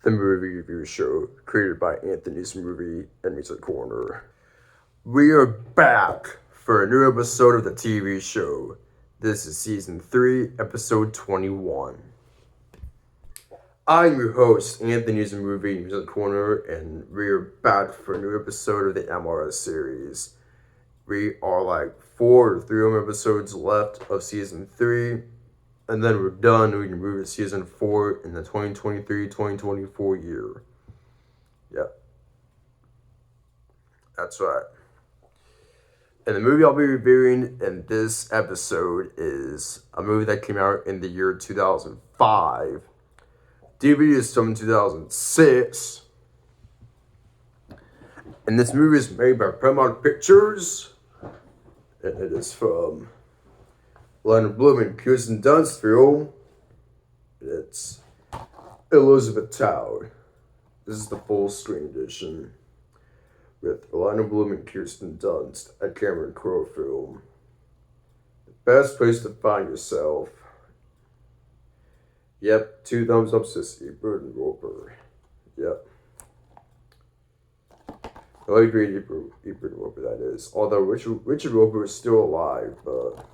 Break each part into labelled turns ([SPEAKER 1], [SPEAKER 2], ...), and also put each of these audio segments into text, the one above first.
[SPEAKER 1] the movie review show created by Anthony's Movie and Music Corner. We are back for a new episode of the TV show. This is season 3, episode 21. I'm your host, Anthony's Movie and Music Corner, and we are back for a new episode of the MRS series. We are like 4 or 3 more episodes left of season 3. And then we're done. We can move to season 4 in the 2023-2024 year. Yep. That's right. And the movie I'll be reviewing in this episode is a movie that came out in the year 2005. DVD is from 2006. And this movie is made by Paramount Pictures. And it is from Leonard Bloom and Kirsten Dunst film. It's Elizabethtown. This is the full screen edition with Leonard Bloom and Kirsten Dunst, a Cameron Crowe film. The best place to find yourself. Yep, 2 thumbs up, Sissy, Bird and Roper. Yep. I like great Ebert and Roper, that is. Although Richard Roper is still alive, but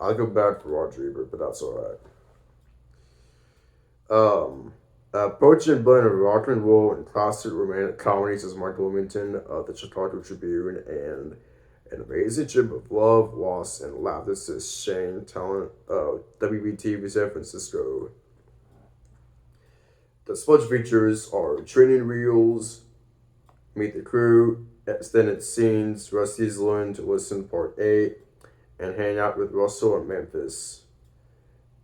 [SPEAKER 1] I feel bad for Roger Ebert, but that's alright. Poaching blend of rock and roll and classic romantic comedies as Mark Wilmington of the Chicago Tribune, and an amazing trip of love, loss, and laughter, says Shane Talent of WBTV San Francisco. The Sludge features are training reels, meet the crew, extended scenes, Rusty's Learn to Listen Part 8, and hang out with Russell in Memphis.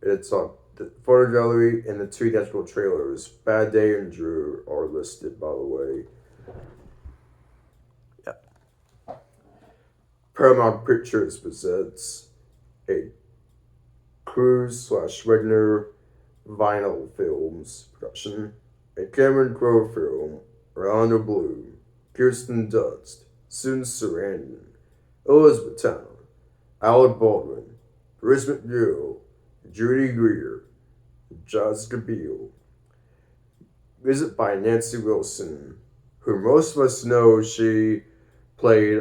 [SPEAKER 1] It's on the photo gallery and the 2 theatrical trailers. Bad Day and Drew are listed, by the way. Yeah. Paramount Pictures presents a Cruise/Regner Vinyl Films production, a Cameron Crowe film, Orlando Bloom, Kirsten Dunst, Susan Sarandon, Elizabethtown, Alec Baldwin, Chris McNeil, Judy Greer, Jessica Biel. Visit by Nancy Wilson, who most of us know she played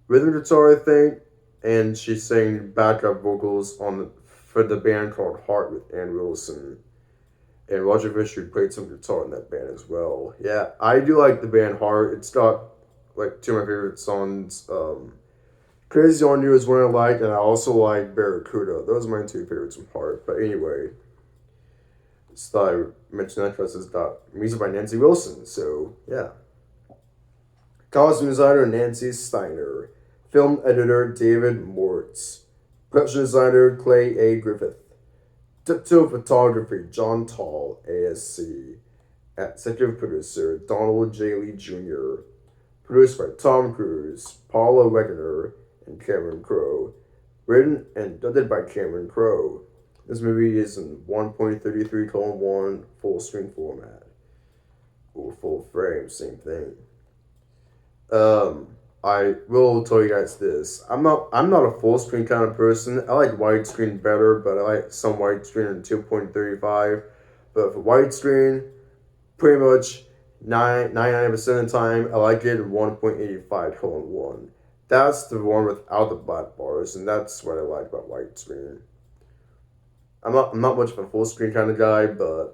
[SPEAKER 1] rhythm guitar, I think, and she sang backup vocals for the band called Heart with Ann Wilson. And Roger Fisher played some guitar in that band as well. Yeah, I do like the band Heart. It's got like 2 of my favorite songs. Crazy on You is one I like, and I also like Barracuda. Those are my 2 favorites from Heart. But anyway, just thought I mentioned that because it's got music by Nancy Wilson. So, yeah. Costume designer Nancy Steiner. Film editor David Moritz. Production designer Clay A. Griffith. Tiptoe photography John Tall, ASC. Executive producer Donald J. Lee Jr. Produced by Tom Cruise, Paula Wegener, and Cameron Crowe. Written and directed by Cameron Crowe. This movie is in 1.33:1 full screen format. Or full frame, same thing. I will tell you guys this. I'm not a full screen kind of person. I like widescreen better, but I like some widescreen in 2.35. But for widescreen, pretty much 99% of the time, I like it in 1.85:1. That's the one without the black bars, and that's what I like about widescreen. I'm not much of a full screen kind of guy, but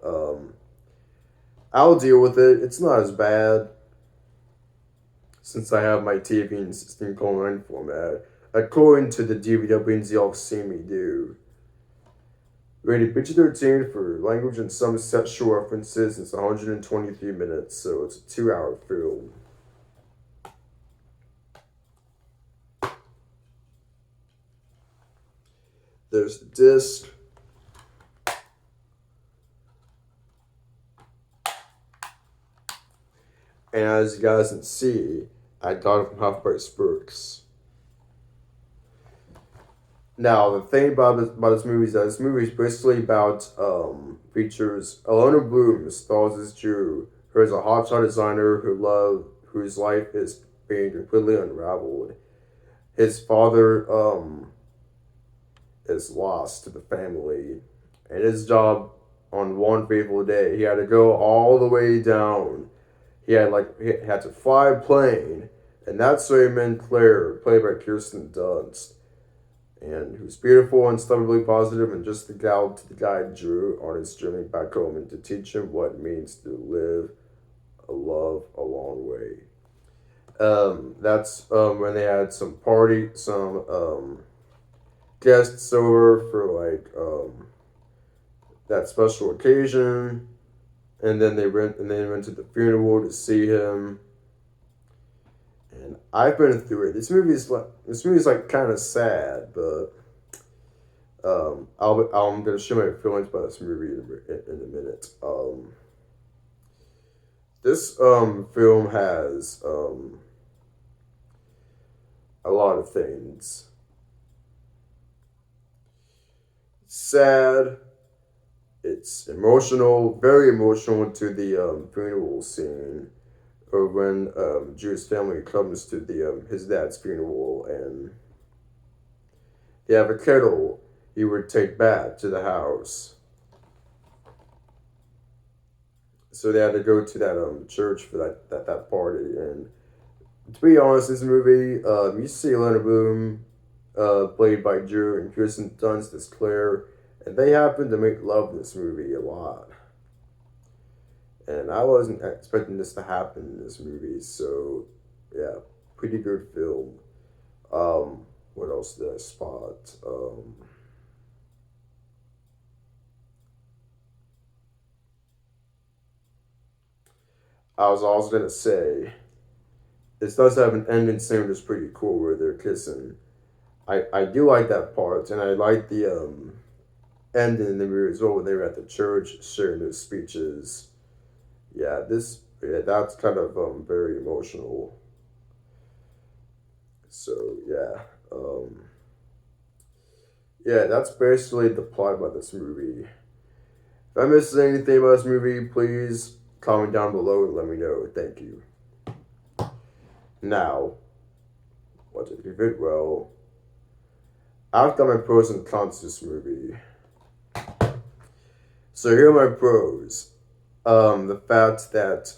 [SPEAKER 1] I'll deal with it. It's not as bad since I have my TV in 16:9 format, according to the DVWs y'all seen me do. Rated PG-13 for language and some sexual references. It's 123 minutes, so it's a 2-hour film. There's the disc. And as you guys can see, I got it from Half Price Books. Now, the thing about this movie is that this movie is basically about, features Eleanor Bloom stars as Drew, who is a hotshot designer whose life is being completely unraveled. His father, is lost to the family, and his job on one fateful day. He had to go all the way down. He had to fly a plane, and that's what he meant Claire, played by Kirsten Dunst, and who's beautiful and stubbornly positive, and just the gal to the guide Drew on his journey back home, and to teach him what it means to live a love a long way. That's when they had some guests over for that special occasion, and then they went to the funeral to see him. And I've been through it. This movie's like kind of sad, but I'm gonna share my feelings about this movie in a minute. This film has a lot of things. Sad. It's emotional, very emotional to the funeral scene, or when Drew's family comes to the his dad's funeral, and they have a kettle he would take back to the house. So they had to go to that church for that party. And to be honest, this movie, you see Lena Bloom, played by Drew, and Kirsten Dunst as Claire, and they happen to make love in this movie a lot. And I wasn't expecting this to happen in this movie, so yeah, pretty good film. What else did I spot? I was also gonna say this does have an ending scene that's pretty cool where they're kissing. I do like that part, and I like the ending in the movie as well when they were at the church sharing their speeches. That's kind of very emotional. So that's basically the plot about this movie. If I missed anything about this movie, please comment down below and let me know. Thank you. Now, what did you fit? Well, I've got my pros and cons to this movie. So here are my pros. The fact that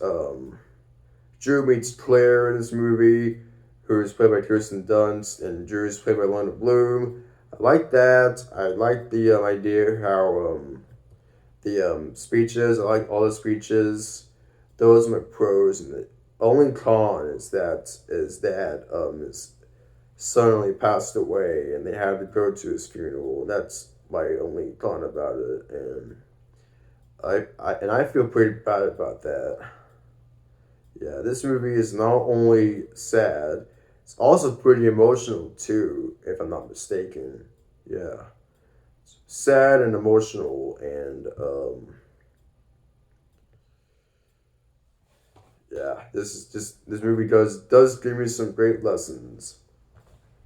[SPEAKER 1] Drew meets Claire in this movie, who is played by Kirsten Dunst, and Drew is played by Lena Bloom. I like that. I like the idea how the speeches. I like all the speeches. Those are my pros, and the only con is that his suddenly passed away, and they had to go to his funeral. That's my only con about it, and I feel pretty bad about that. Yeah, this movie is not only sad, it's also pretty emotional too, if I'm not mistaken. Yeah, sad and emotional, and this movie does give me some great lessons,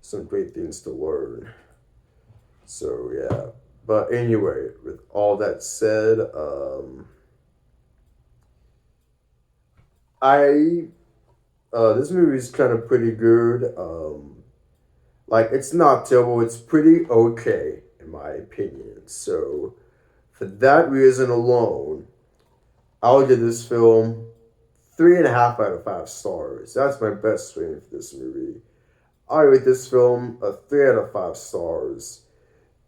[SPEAKER 1] some great things to learn. So yeah, but anyway, with all that said, I this movie is kind of pretty good. Like it's not terrible, it's pretty okay in my opinion. So for that reason alone, I'll give this film 3.5 out of 5 stars. That's my best rating for this movie. I rate this film a 3 out of 5 stars.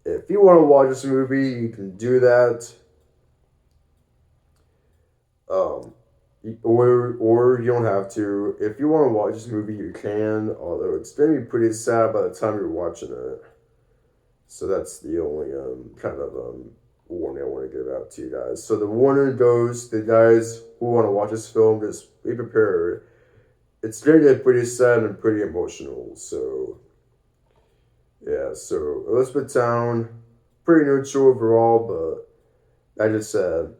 [SPEAKER 1] If you want to watch this movie, you can do that. Um, or you don't have to. If you want to watch this movie, you can. Although it's gonna be pretty sad by the time you're watching it. So that's the only kind of warning I want to give out to you guys. So the warning goes to the guys who want to watch this film, just be prepared. It's gonna get pretty sad and pretty emotional. So yeah, so Elizabethtown, pretty neutral overall, but like I just said,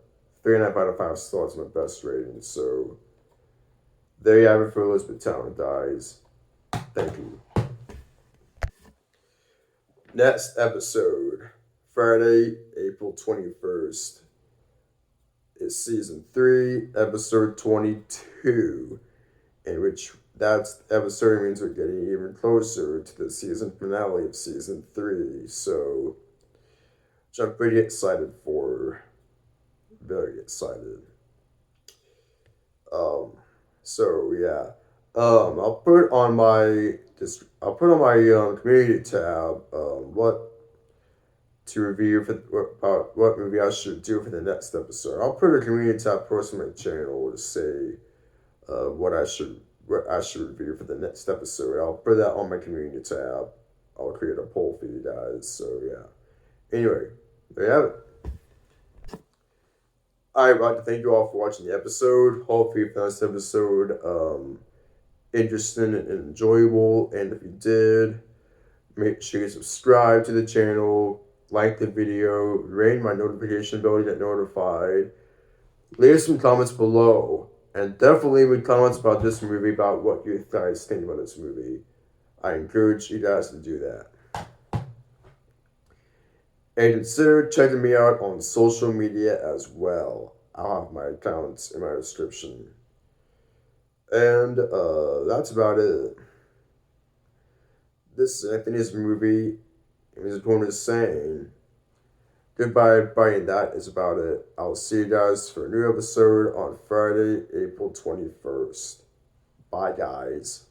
[SPEAKER 1] 3.5 out of 5 stars, my best rating. So there you have it for Elizabethtown, guys. Thank you. Next episode, Friday, April 21st, is season 3, episode 22, in which that's episode means we're getting even closer to the season finale of season 3. So, which I'm pretty excited for. very excited. Um, so yeah, I'll put on my community tab what to review for about what movie I should do for the next episode. I'll put a community tab post on my channel to say what I should review for the next episode. I'll put that on my community tab. I'll create a poll for you guys. So yeah. Anyway, there you have it. I'd like to thank you all for watching the episode. Hopefully you found this episode interesting and enjoyable. And if you did, make sure you subscribe to the channel, like the video, ring my notification bell to get notified. Leave some comments below. And definitely leave comments about this movie, about what you guys think about this movie. I encourage you guys to do that. And consider checking me out on social media as well. I'll have my accounts in my description. And that's about it. This is Anthony's movie. And his opponent is saying goodbye, everybody, and that is about it. I'll see you guys for a new episode on Friday, April 21st. Bye, guys.